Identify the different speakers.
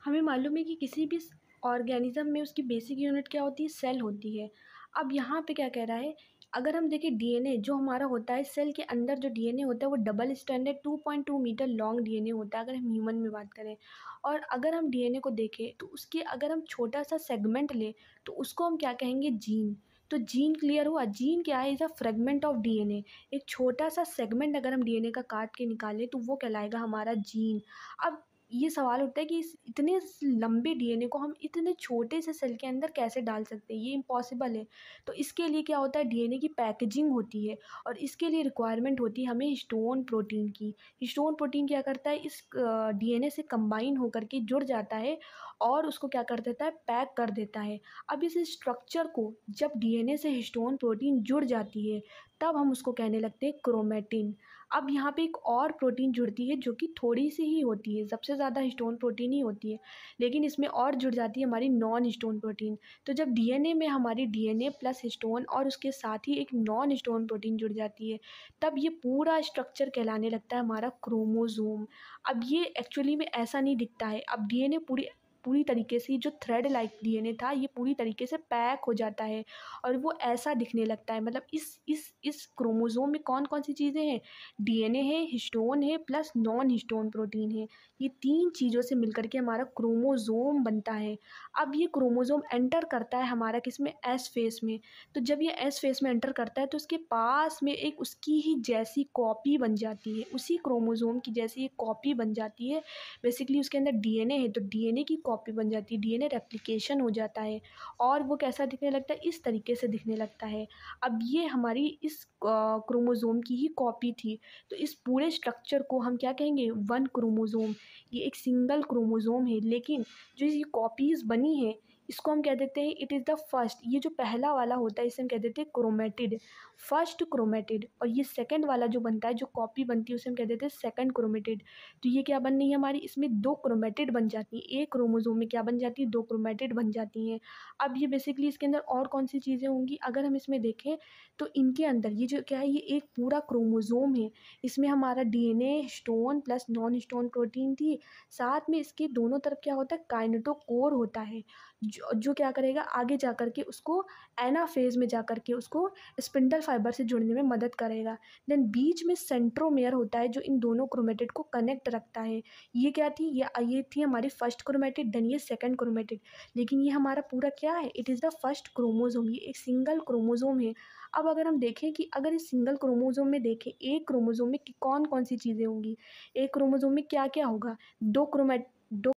Speaker 1: हमें मालूम है कि किसी भी ऑर्गेनिज्म में उसकी बेसिक यूनिट क्या होती है, सेल होती है। अब यहाँ पे क्या कह रहा है, अगर हम देखें डीएनए जो हमारा होता है, सेल के अंदर जो डीएनए होता है वो double stranded 2.2 metre long DNA होता है, अगर हम ह्यूमन में बात करें। और अगर हम डीएनए को देखें तो उसके अगर हम छोटा सा सेगमेंट लें तो उसको हम क्या कहेंगे, जीन। तो जीन क्लियर हुआ। जीन क्या है, is a fragment of DNA. एक छोटा सा सेगमेंट अगर हम डीएनए का काट के निकालें तो वो कहलाएगा हमारा जीन। अब ये सवाल उठता है कि इस इतने लंबे डीएनए को हम इतने छोटे से सेल के अंदर कैसे डाल सकते हैं, ये इम्पॉसिबल है। तो इसके लिए क्या होता है, डीएनए की पैकेजिंग होती है और इसके लिए रिक्वायरमेंट होती है हमें हिस्टोन प्रोटीन की। हिस्टोन प्रोटीन क्या करता है, इस डीएनए से कंबाइन होकर के जुड़ जाता है और उसको क्या कर देता है, पैक कर देता है। अब इस स्ट्रक्चर को जब डीएनए से हिस्टोन प्रोटीन जुड़ जाती है तब हम उसको कहने लगते हैं क्रोमेटिन। अब यहाँ पे एक और प्रोटीन जुड़ती है जो कि थोड़ी सी ही होती है, सबसे ज़्यादा हिस्टोन प्रोटीन ही होती है, लेकिन इसमें और जुड़ जाती है हमारी नॉन हिस्टोन प्रोटीन। तो जब डीएनए में हमारी डीएनए प्लस हिस्टोन और उसके साथ ही एक नॉन हिस्टोन प्रोटीन जुड़ जाती है तब ये पूरा स्ट्रक्चर कहलाने लगता है हमारा क्रोमोज़ोम। अब ये एक्चुअली में ऐसा नहीं दिखता है। अब डीएनए पूरी पूरी तरीके से जो थ्रेड लाइक डीएनए था ये पूरी तरीके से पैक हो जाता है और वो ऐसा दिखने लगता है। मतलब इस क्रोमोज़ोम में कौन कौन सी चीज़ें हैं, डीएनए है, हिस्टोन है प्लस नॉन हिस्टोन प्रोटीन है। ये तीन चीज़ों से मिलकर के हमारा क्रोमोज़ोम बनता है। अब ये क्रोमोज़ोम एंटर करता है हमारा किसमें, एस फेस में। तो जब ये एस फेस में एंटर करता है तो उसके पास में एक उसकी ही जैसी कॉपी बन जाती है, उसी क्रोमोज़ोम की जैसी एक कॉपी बन जाती है। बेसिकली उसके अंदर डीएनए है तो डीएनए की कॉपी बन जाती है, डीएनए रेप्लिकेशन हो जाता है और वो कैसा दिखने लगता है, इस तरीके से दिखने लगता है। अब ये हमारी इस क्रोमोज़ोम की ही कॉपी थी। तो इस पूरे स्ट्रक्चर को हम क्या कहेंगे, वन क्रोमोज़ोम। ये एक सिंगल क्रोमोज़ोम है, लेकिन जो ये कॉपीज़ बनी हैं इसको हम कह देते हैं इट इज़ द फर्स्ट। ये जो पहला वाला होता है इसे हम कह देते हैं क्रोमेटिड, फर्स्ट क्रोमेटिड। और ये सेकंड वाला जो बनता है, जो कॉपी बनती है उसे हम कह देते हैं सेकंड क्रोमेटिड। तो ये क्या बन रही है हमारी, इसमें दो क्रोमेटिड बन जाती हैं। एक क्रोमोज़ोम में क्या बन जाती है, दो क्रोमेटिड बन जाती हैं। अब ये बेसिकली इसके अंदर और कौन सी चीज़ें होंगी, अगर हम इसमें देखें तो इनके अंदर ये जो क्या है, ये एक पूरा क्रोमोज़ोम है। इसमें हमारा DNA, histone plus non histone protein थी। साथ में इसके दोनों तरफ क्या होता है, काइनेटोकोर होता है जो क्या करेगा, आगे जा कर के उसको एनाफेज में जा कर के उसको स्पिंडल फाइबर से जुड़ने में मदद करेगा। देन बीच में सेंट्रोमेयर होता है जो इन दोनों क्रोमेटिड को कनेक्ट रखता है। ये क्या थी, ये थी हमारी फर्स्ट क्रोमेटिड, देन ये सेकंड क्रोमेटिड। लेकिन ये हमारा पूरा क्या है, it is the first chromosome, ये एक सिंगल क्रोमोज़ोम है। अब अगर हम देखें कि अगर इस सिंगल क्रोमोज़ोम में देखें, एक क्रोमोज़ोम में कौन कौन सी चीज़ें होंगी, एक क्रोमोज़ोम में क्या क्या होगा, दो